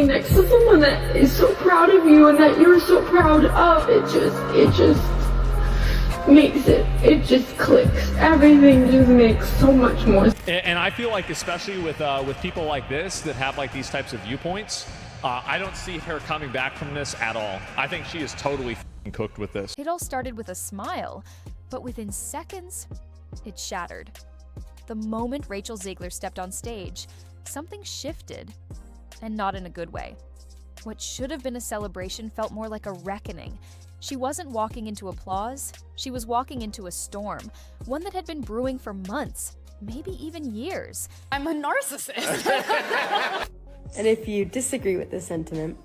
next to someone that is so proud of you and that you're so proud of, it just makes it just clicks. Everything just makes so much more sense. And I feel like, especially with people like this that have like these types of viewpoints, I don't see her coming back from this at all. I think she is totally cooked with this. It all started with a smile, but within seconds, it shattered. The moment Rachel Zegler stepped on stage, something shifted, and not in a good way. What should have been a celebration felt more like a reckoning. She wasn't walking into applause, she was walking into a storm, one that had been brewing for months, maybe even years. I'm a narcissist. And if you disagree with this sentiment,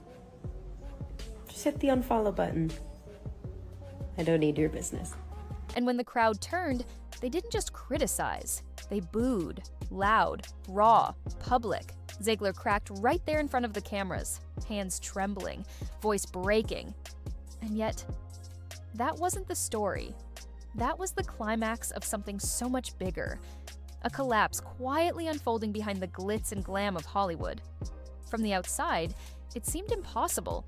just hit the unfollow button. I don't need your business. And when the crowd turned, they didn't just criticize, they booed, loud, raw, public. Zegler cracked right there in front of the cameras, hands trembling, voice breaking. And yet, that wasn't the story. That was the climax of something so much bigger. A collapse quietly unfolding behind the glitz and glam of Hollywood. From the outside, it seemed impossible.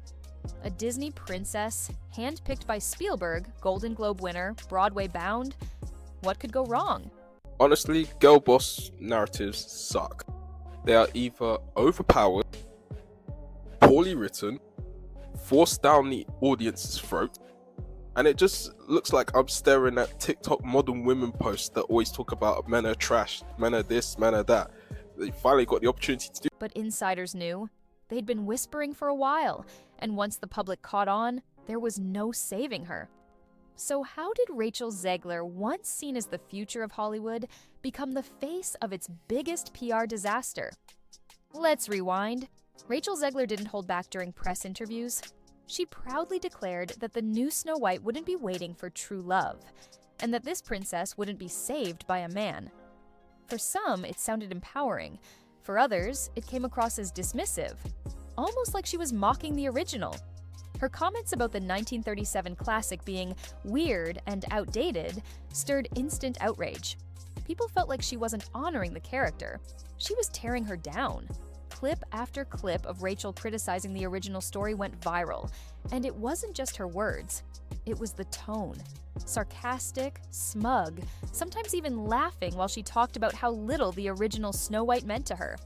A Disney princess, handpicked by Spielberg, Golden Globe winner, Broadway bound. What could go wrong? Honestly, girl boss narratives suck. They are either overpowered, poorly written, forced down the audience's throat, and it just looks like I'm staring at TikTok modern women posts that always talk about men are trash, men are this, men are that. They finally got the opportunity to do. But insiders knew. They'd been whispering for a while, and once the public caught on, there was no saving her. So how did Rachel Zegler, once seen as the future of Hollywood, become the face of its biggest PR disaster? Let's rewind. Rachel Zegler didn't hold back during press interviews. She proudly declared that the new Snow White wouldn't be waiting for true love, and that this princess wouldn't be saved by a man. For some, it sounded empowering. For others, it came across as dismissive, almost like she was mocking the original. Her comments about the 1937 classic being weird and outdated stirred instant outrage. People felt like she wasn't honoring the character. She was tearing her down. Clip after clip of Rachel criticizing the original story went viral, and it wasn't just her words. It was the tone. Sarcastic, smug, sometimes even laughing while she talked about how little the original Snow White meant to her.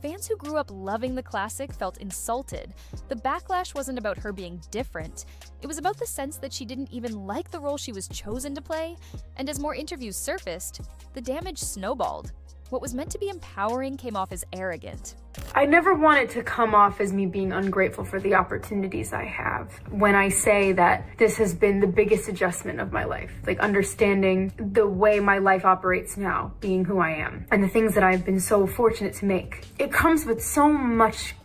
Fans who grew up loving the classic felt insulted. The backlash wasn't about her being different. It was about the sense that she didn't even like the role she was chosen to play, and as more interviews surfaced, the damage snowballed. What was meant to be empowering came off as arrogant. I never want it to come off as me being ungrateful for the opportunities I have when I say that this has been the biggest adjustment of my life. Like understanding the way my life operates now, being who I am, and the things that I've been so fortunate to make. It comes with so much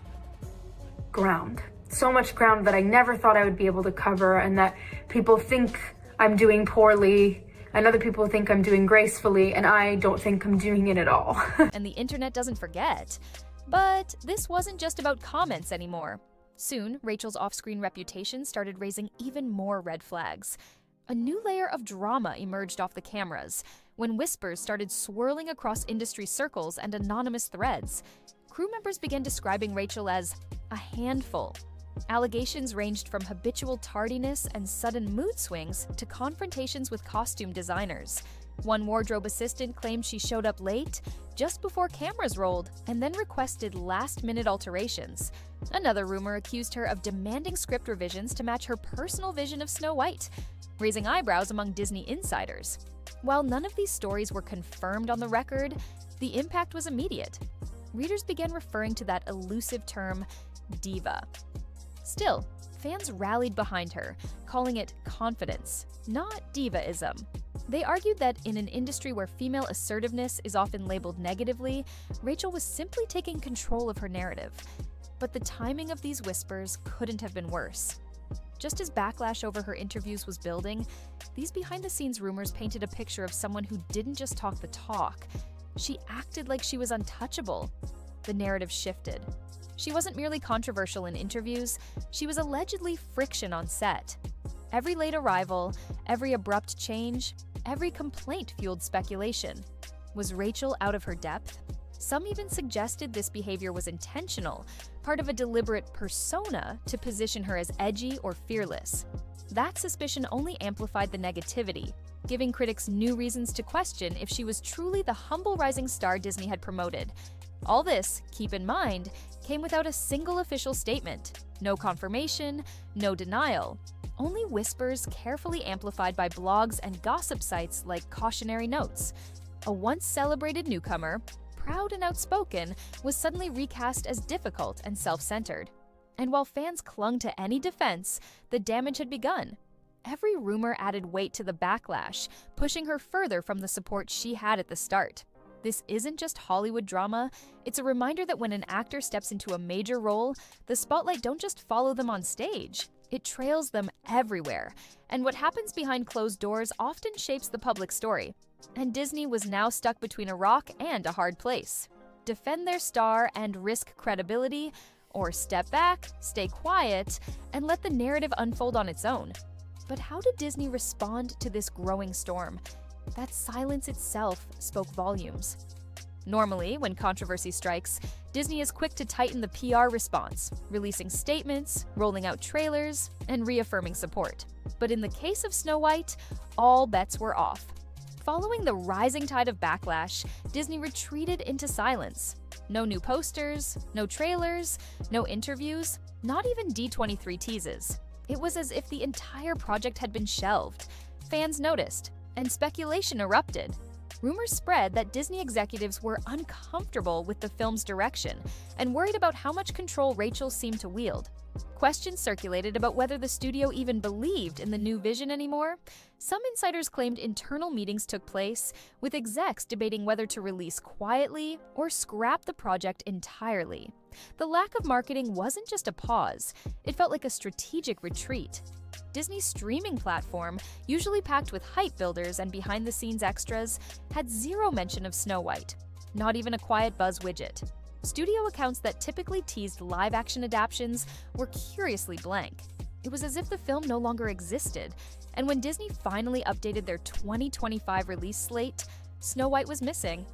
ground that I never thought I would be able to cover, and that people think I'm doing poorly, and other people think I'm doing gracefully, and I don't think I'm doing it at all. And the internet doesn't forget. But this wasn't just about comments anymore. Soon, Rachel's off-screen reputation started raising even more red flags. A new layer of drama emerged off the cameras, when whispers started swirling across industry circles and anonymous threads. Crew members began describing Rachel as a handful. Allegations ranged from habitual tardiness and sudden mood swings to confrontations with costume designers. One wardrobe assistant claimed she showed up late, just before cameras rolled, and then requested last-minute alterations. Another rumor accused her of demanding script revisions to match her personal vision of Snow White, raising eyebrows among Disney insiders. While none of these stories were confirmed on the record, the impact was immediate. Readers began referring to that elusive term, diva. Still, fans rallied behind her, calling it confidence, not divaism. They argued that in an industry where female assertiveness is often labeled negatively, Rachel was simply taking control of her narrative. But the timing of these whispers couldn't have been worse. Just as backlash over her interviews was building, these behind-the-scenes rumors painted a picture of someone who didn't just talk the talk. She acted like she was untouchable. The narrative shifted. She wasn't merely controversial in interviews, she was allegedly friction on set. Every late arrival, every abrupt change, every complaint fueled speculation. Was Rachel out of her depth? Some even suggested this behavior was intentional, part of a deliberate persona to position her as edgy or fearless. That suspicion only amplified the negativity, giving critics new reasons to question if she was truly the humble rising star Disney had promoted. All this, keep in mind, came without a single official statement. No confirmation, no denial. Only whispers carefully amplified by blogs and gossip sites like Cautionary Notes. A once celebrated newcomer, proud and outspoken, was suddenly recast as difficult and self-centered. And while fans clung to any defense, the damage had begun. Every rumor added weight to the backlash, pushing her further from the support she had at the start. This isn't just Hollywood drama, it's a reminder that when an actor steps into a major role, the spotlight don't just follow them on stage, it trails them everywhere. And what happens behind closed doors often shapes the public story. And Disney was now stuck between a rock and a hard place. Defend their star and risk credibility, or step back, stay quiet, and let the narrative unfold on its own. But how did Disney respond to this growing storm? That silence itself spoke volumes. Normally, when controversy strikes, Disney is quick to tighten the PR response, releasing statements, rolling out trailers, and reaffirming support. But in the case of Snow White, all bets were off. Following the rising tide of backlash, Disney retreated into silence. No new posters, no trailers, no interviews, not even D23 teases. It was as if the entire project had been shelved. Fans noticed, and speculation erupted. Rumors spread that Disney executives were uncomfortable with the film's direction and worried about how much control Rachel seemed to wield. Questions circulated about whether the studio even believed in the new vision anymore. Some insiders claimed internal meetings took place, with execs debating whether to release quietly or scrap the project entirely. The lack of marketing wasn't just a pause, it felt like a strategic retreat. Disney's streaming platform, usually packed with hype builders and behind-the-scenes extras, had zero mention of Snow White, not even a quiet buzz widget. Studio accounts that typically teased live-action adaptations were curiously blank. It was as if the film no longer existed, and when Disney finally updated their 2025 release slate, Snow White was missing.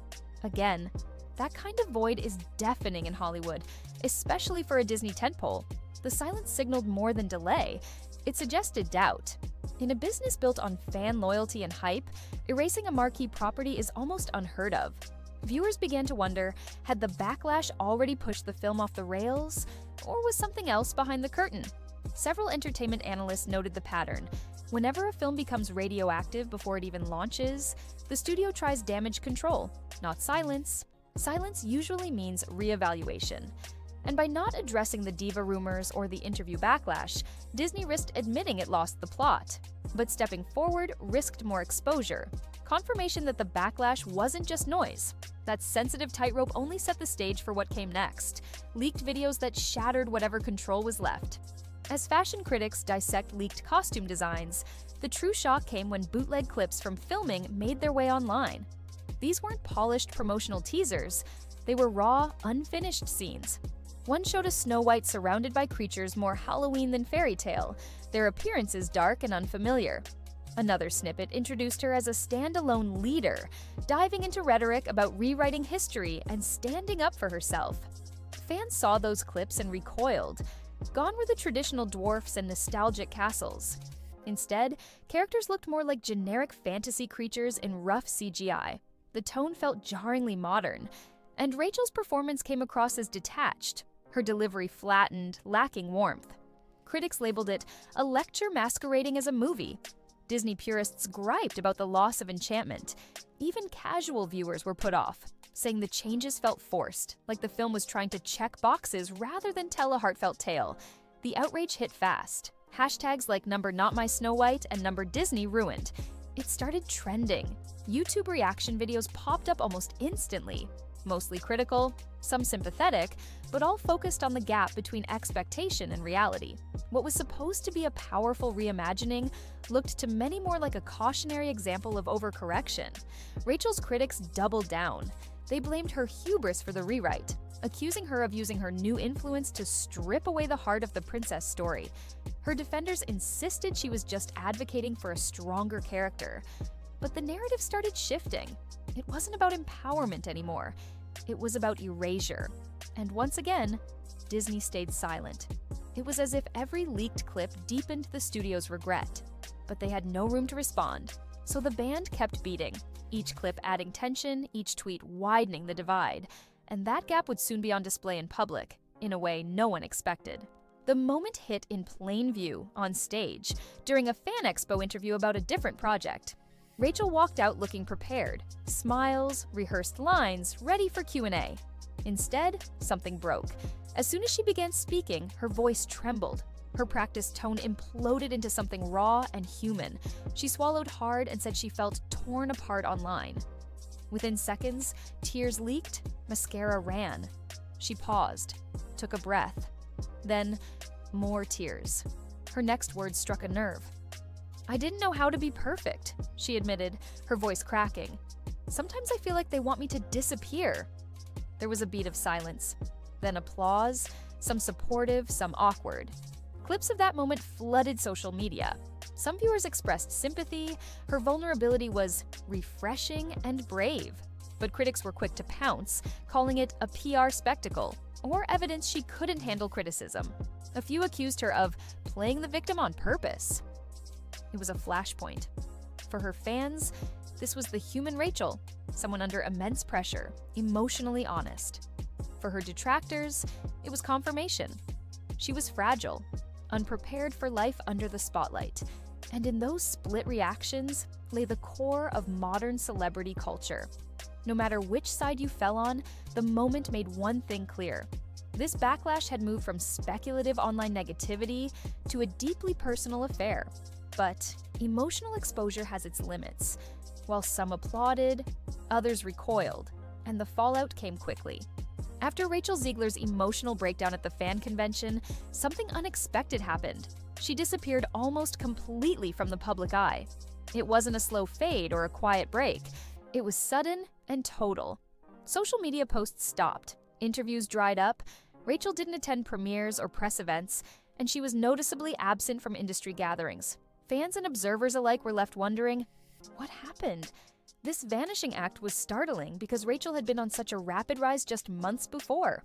Again, that kind of void is deafening in Hollywood, especially for a Disney tentpole. The silence signaled more than delay. It suggested doubt. In a business built on fan loyalty and hype, erasing a marquee property is almost unheard of. Viewers began to wonder, had the backlash already pushed the film off the rails, or was something else behind the curtain? Several entertainment analysts noted the pattern. Whenever a film becomes radioactive before it even launches, the studio tries damage control, not silence. Silence usually means reevaluation. And by not addressing the diva rumors or the interview backlash, Disney risked admitting it lost the plot. But stepping forward risked more exposure. Confirmation that the backlash wasn't just noise. That sensitive tightrope only set the stage for what came next. Leaked videos that shattered whatever control was left. As fashion critics dissect leaked costume designs, the true shock came when bootleg clips from filming made their way online. These weren't polished promotional teasers. They were raw, unfinished scenes. One showed a Snow White surrounded by creatures more Halloween than fairy tale, their appearances dark and unfamiliar. Another snippet introduced her as a standalone leader, diving into rhetoric about rewriting history and standing up for herself. Fans saw those clips and recoiled. Gone were the traditional dwarfs and nostalgic castles. Instead, characters looked more like generic fantasy creatures in rough CGI. The tone felt jarringly modern, and Rachel's performance came across as detached, her delivery flattened, lacking warmth. Critics labeled it a lecture masquerading as a movie. Disney purists griped about the loss of enchantment. Even casual viewers were put off, saying the changes felt forced, like the film was trying to check boxes rather than tell a heartfelt tale. The outrage hit fast. Hashtags like #NotMySnowWhite and #DisneyRuined. It started trending. YouTube reaction videos popped up almost instantly, mostly critical, some sympathetic, but all focused on the gap between expectation and reality. What was supposed to be a powerful reimagining looked to many more like a cautionary example of overcorrection. Rachel's critics doubled down. They blamed her hubris for the rewrite, accusing her of using her new influence to strip away the heart of the princess story. Her defenders insisted she was just advocating for a stronger character. But the narrative started shifting. It wasn't about empowerment anymore. It was about erasure. And once again, Disney stayed silent. It was as if every leaked clip deepened the studio's regret. But they had no room to respond, so the band kept beating, each clip adding tension, each tweet widening the divide. And that gap would soon be on display in public, in a way no one expected. The moment hit in plain view on stage during a fan expo interview about a different project. Rachel walked out looking prepared, smiles, rehearsed lines, ready for Q&A. Instead, something broke. As soon as she began speaking, her voice trembled. Her practiced tone imploded into something raw and human. She swallowed hard and said she felt torn apart online. Within seconds, tears leaked, mascara ran. She paused, took a breath. Then, more tears. Her next words struck a nerve. "I didn't know how to be perfect," she admitted, her voice cracking. "Sometimes I feel like they want me to disappear." There was a beat of silence, then applause, some supportive, some awkward. Clips of that moment flooded social media. Some viewers expressed sympathy. Her vulnerability was refreshing and brave. But critics were quick to pounce, calling it a PR spectacle, or evidence she couldn't handle criticism. A few accused her of playing the victim on purpose. It was a flashpoint. For her fans, this was the human Rachel, someone under immense pressure, emotionally honest. For her detractors, it was confirmation. She was fragile, unprepared for life under the spotlight. And in those split reactions lay the core of modern celebrity culture. No matter which side you fell on, the moment made one thing clear. This backlash had moved from speculative online negativity to a deeply personal affair. But emotional exposure has its limits. While some applauded, others recoiled, and the fallout came quickly. After Rachel Zegler's emotional breakdown at the fan convention, something unexpected happened. She disappeared almost completely from the public eye. It wasn't a slow fade or a quiet break. It was sudden and total. Social media posts stopped, interviews dried up, Rachel didn't attend premieres or press events, and she was noticeably absent from industry gatherings. Fans and observers alike were left wondering, what happened? This vanishing act was startling because Rachel had been on such a rapid rise just months before.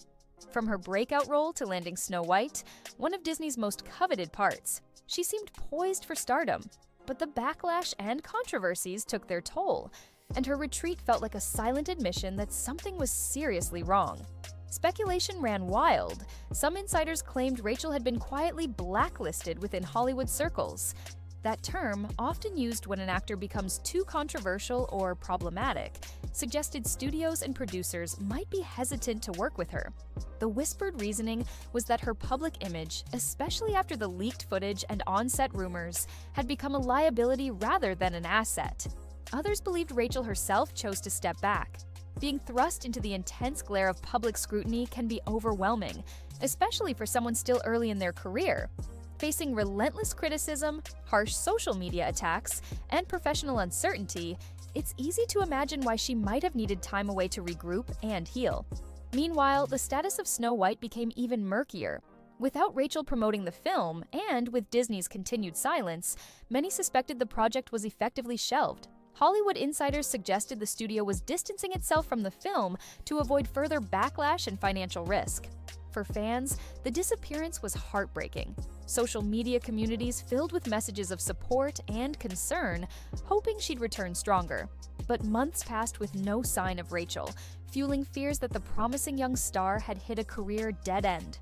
From her breakout role to landing Snow White, one of Disney's most coveted parts, she seemed poised for stardom. But the backlash and controversies took their toll, and her retreat felt like a silent admission that something was seriously wrong. Speculation ran wild. Some insiders claimed Rachel had been quietly blacklisted within Hollywood circles. That term, often used when an actor becomes too controversial or problematic, suggested studios and producers might be hesitant to work with her. The whispered reasoning was that her public image, especially after the leaked footage and on-set rumors, had become a liability rather than an asset. Others believed Rachel herself chose to step back. Being thrust into the intense glare of public scrutiny can be overwhelming, especially for someone still early in their career. Facing relentless criticism, harsh social media attacks, and professional uncertainty, it's easy to imagine why she might have needed time away to regroup and heal. Meanwhile, the status of Snow White became even murkier. Without Rachel promoting the film, and with Disney's continued silence, many suspected the project was effectively shelved. Hollywood insiders suggested the studio was distancing itself from the film to avoid further backlash and financial risk. For fans, the disappearance was heartbreaking. Social media communities filled with messages of support and concern, hoping she'd return stronger. But months passed with no sign of Rachel, fueling fears that the promising young star had hit a career dead end.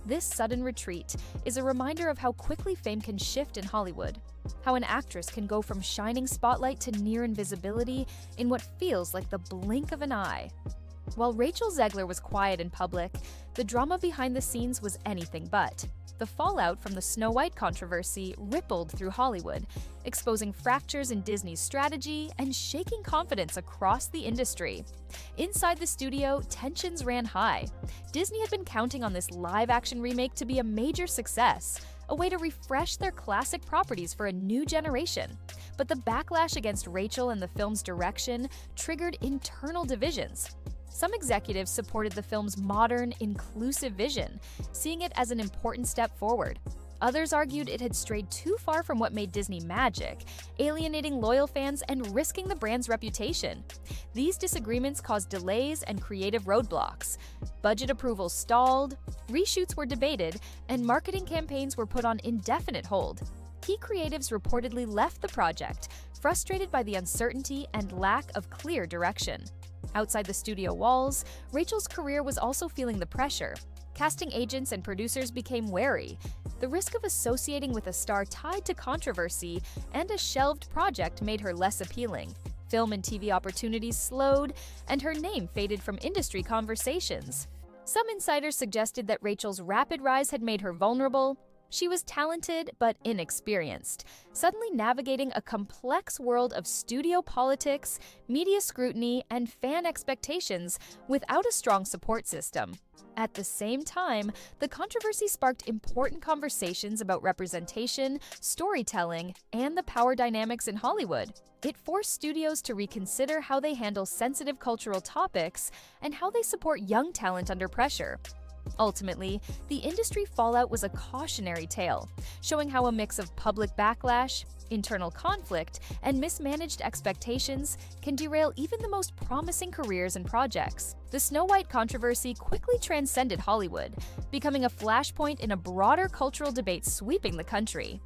This sudden retreat is a reminder of how quickly fame can shift in Hollywood, how an actress can go from shining spotlight to near invisibility in what feels like the blink of an eye. While Rachel Zegler was quiet in public, the drama behind the scenes was anything but. The fallout from the Snow White controversy rippled through Hollywood, exposing fractures in Disney's strategy and shaking confidence across the industry. Inside the studio, tensions ran high. Disney had been counting on this live-action remake to be a major success, a way to refresh their classic properties for a new generation. But the backlash against Rachel and the film's direction triggered internal divisions. Some executives supported the film's modern, inclusive vision, seeing it as an important step forward. Others argued it had strayed too far from what made Disney magic, alienating loyal fans and risking the brand's reputation. These disagreements caused delays and creative roadblocks. Budget approvals stalled, reshoots were debated, and marketing campaigns were put on indefinite hold. Key creatives reportedly left the project, frustrated by the uncertainty and lack of clear direction. Outside the studio walls, Rachel's career was also feeling the pressure. Casting agents and producers became wary. The risk of associating with a star tied to controversy and a shelved project made her less appealing. Film and TV opportunities slowed, and her name faded from industry conversations. Some insiders suggested that Rachel's rapid rise had made her vulnerable. She was talented but inexperienced, suddenly navigating a complex world of studio politics, media scrutiny, and fan expectations without a strong support system. At the same time, the controversy sparked important conversations about representation, storytelling, and the power dynamics in Hollywood. It forced studios to reconsider how they handle sensitive cultural topics and how they support young talent under pressure. Ultimately, the industry fallout was a cautionary tale, showing how a mix of public backlash, internal conflict, and mismanaged expectations can derail even the most promising careers and projects. The Snow White controversy quickly transcended Hollywood, becoming a flashpoint in a broader cultural debate sweeping the country.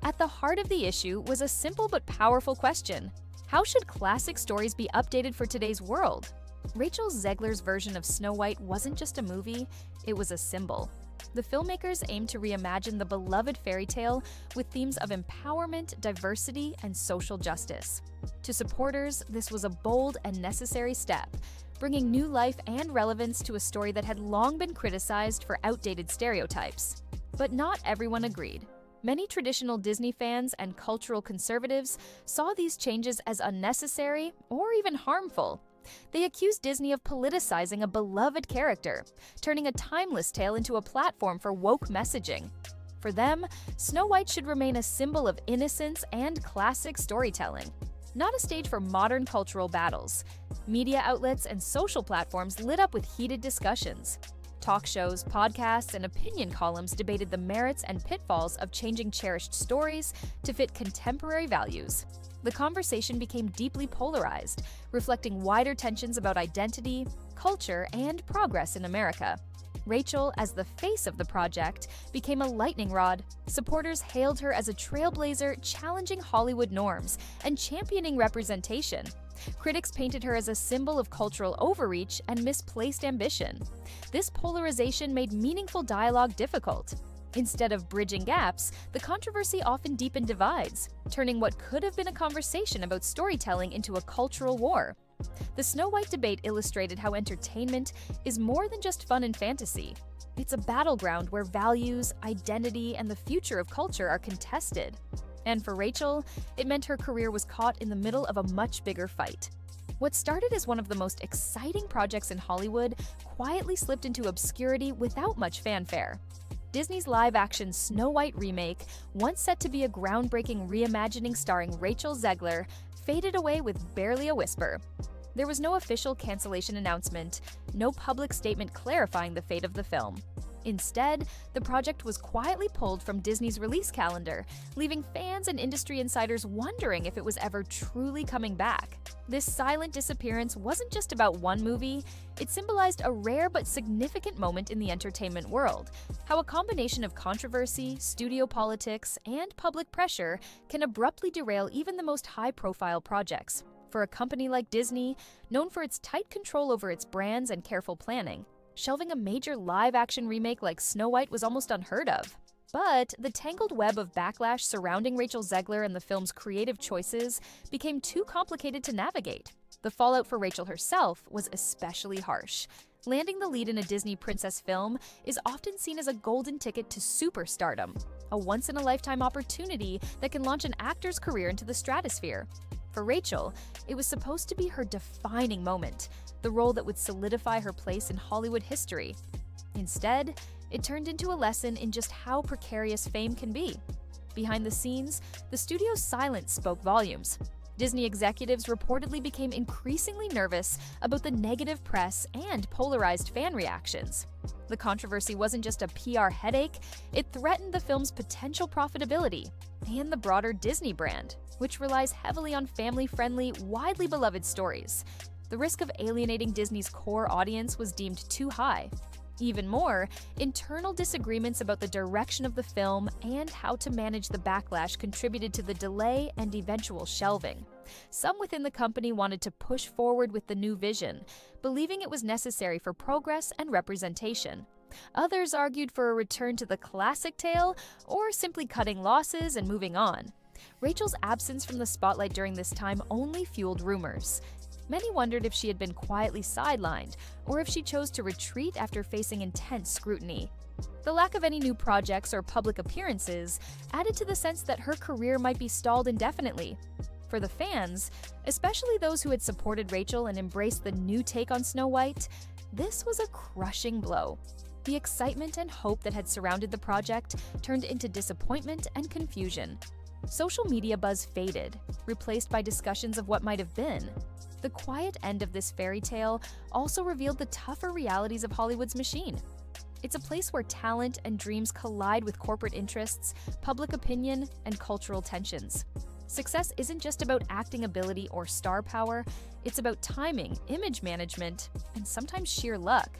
At the heart of the issue was a simple but powerful question: how should classic stories be updated for today's world? Rachel Zegler's version of Snow White wasn't just a movie, it was a symbol. The filmmakers aimed to reimagine the beloved fairy tale with themes of empowerment, diversity, and social justice. To supporters, this was a bold and necessary step, bringing new life and relevance to a story that had long been criticized for outdated stereotypes. But not everyone agreed. Many traditional Disney fans and cultural conservatives saw these changes as unnecessary or even harmful. They accused Disney of politicizing a beloved character, turning a timeless tale into a platform for woke messaging. For them, Snow White should remain a symbol of innocence and classic storytelling, not a stage for modern cultural battles. Media outlets and social platforms lit up with heated discussions. Talk shows, podcasts, and opinion columns debated the merits and pitfalls of changing cherished stories to fit contemporary values. The conversation became deeply polarized, reflecting wider tensions about identity, culture, and progress in America. Rachel, as the face of the project, became a lightning rod. Supporters hailed her as a trailblazer, challenging Hollywood norms and championing representation. Critics painted her as a symbol of cultural overreach and misplaced ambition. This polarization made meaningful dialogue difficult. Instead of bridging gaps, the controversy often deepened divides, turning what could have been a conversation about storytelling into a cultural war. The Snow White debate illustrated how entertainment is more than just fun and fantasy. It's a battleground where values, identity, and the future of culture are contested. And for Rachel, it meant her career was caught in the middle of a much bigger fight. What started as one of the most exciting projects in Hollywood quietly slipped into obscurity without much fanfare. Disney's live-action Snow White remake, once set to be a groundbreaking reimagining starring Rachel Zegler, faded away with barely a whisper. There was no official cancellation announcement, no public statement clarifying the fate of the film. Instead, the project was quietly pulled from Disney's release calendar, leaving fans and industry insiders wondering if it was ever truly coming back. This silent disappearance wasn't just about one movie, it symbolized a rare but significant moment in the entertainment world, how a combination of controversy, studio politics, and public pressure can abruptly derail even the most high-profile projects. For a company like Disney, known for its tight control over its brands and careful planning, shelving a major live-action remake like Snow White was almost unheard of. But the tangled web of backlash surrounding Rachel Zegler and the film's creative choices became too complicated to navigate. The fallout for Rachel herself was especially harsh. Landing the lead in a Disney princess film is often seen as a golden ticket to superstardom, a once-in-a-lifetime opportunity that can launch an actor's career into the stratosphere. For Rachel, it was supposed to be her defining moment, the role that would solidify her place in Hollywood history. Instead, it turned into a lesson in just how precarious fame can be. Behind the scenes, the studio's silence spoke volumes. Disney executives reportedly became increasingly nervous about the negative press and polarized fan reactions. The controversy wasn't just a PR headache, it threatened the film's potential profitability and the broader Disney brand, which relies heavily on family-friendly, widely beloved stories. The risk of alienating Disney's core audience was deemed too high. Even more, internal disagreements about the direction of the film and how to manage the backlash contributed to the delay and eventual shelving. Some within the company wanted to push forward with the new vision, believing it was necessary for progress and representation. Others argued for a return to the classic tale or simply cutting losses and moving on. Rachel's absence from the spotlight during this time only fueled rumors. Many wondered if she had been quietly sidelined, or if she chose to retreat after facing intense scrutiny. The lack of any new projects or public appearances added to the sense that her career might be stalled indefinitely. For the fans, especially those who had supported Rachel and embraced the new take on Snow White, this was a crushing blow. The excitement and hope that had surrounded the project turned into disappointment and confusion. Social media buzz faded, replaced by discussions of what might have been. The quiet end of this fairy tale also revealed the tougher realities of Hollywood's machine. It's a place where talent and dreams collide with corporate interests, public opinion, and cultural tensions. Success isn't just about acting ability or star power, it's about timing, image management, and sometimes sheer luck.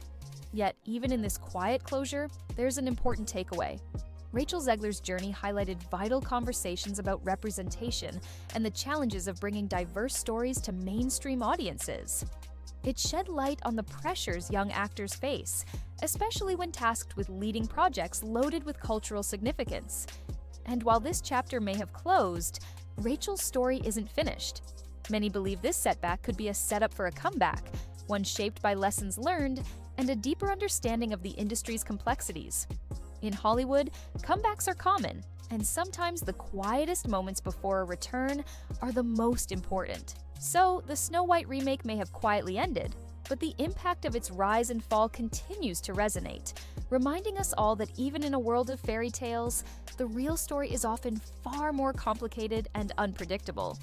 Yet, even in this quiet closure, there's an important takeaway. Rachel Zegler's journey highlighted vital conversations about representation and the challenges of bringing diverse stories to mainstream audiences. It shed light on the pressures young actors face, especially when tasked with leading projects loaded with cultural significance. And while this chapter may have closed, Rachel's story isn't finished. Many believe this setback could be a setup for a comeback, one shaped by lessons learned and a deeper understanding of the industry's complexities. In Hollywood, comebacks are common, and sometimes the quietest moments before a return are the most important. So, the Snow White remake may have quietly ended, but the impact of its rise and fall continues to resonate, reminding us all that even in a world of fairy tales, the real story is often far more complicated and unpredictable.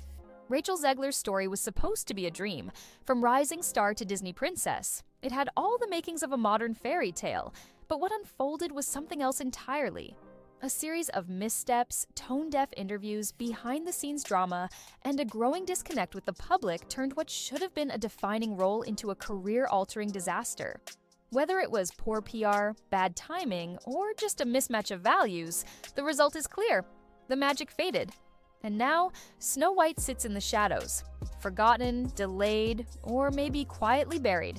Rachel Zegler's story was supposed to be a dream, from rising star to Disney princess. It had all the makings of a modern fairy tale, but what unfolded was something else entirely. A series of missteps, tone-deaf interviews, behind-the-scenes drama, and a growing disconnect with the public turned what should have been a defining role into a career-altering disaster. Whether it was poor PR, bad timing, or just a mismatch of values, the result is clear. The magic faded. And now, Snow White sits in the shadows, forgotten, delayed, or maybe quietly buried.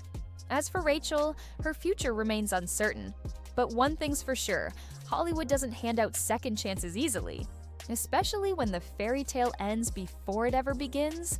As for Rachel, her future remains uncertain. But one thing's for sure, Hollywood doesn't hand out second chances easily. Especially when the fairy tale ends before it ever begins,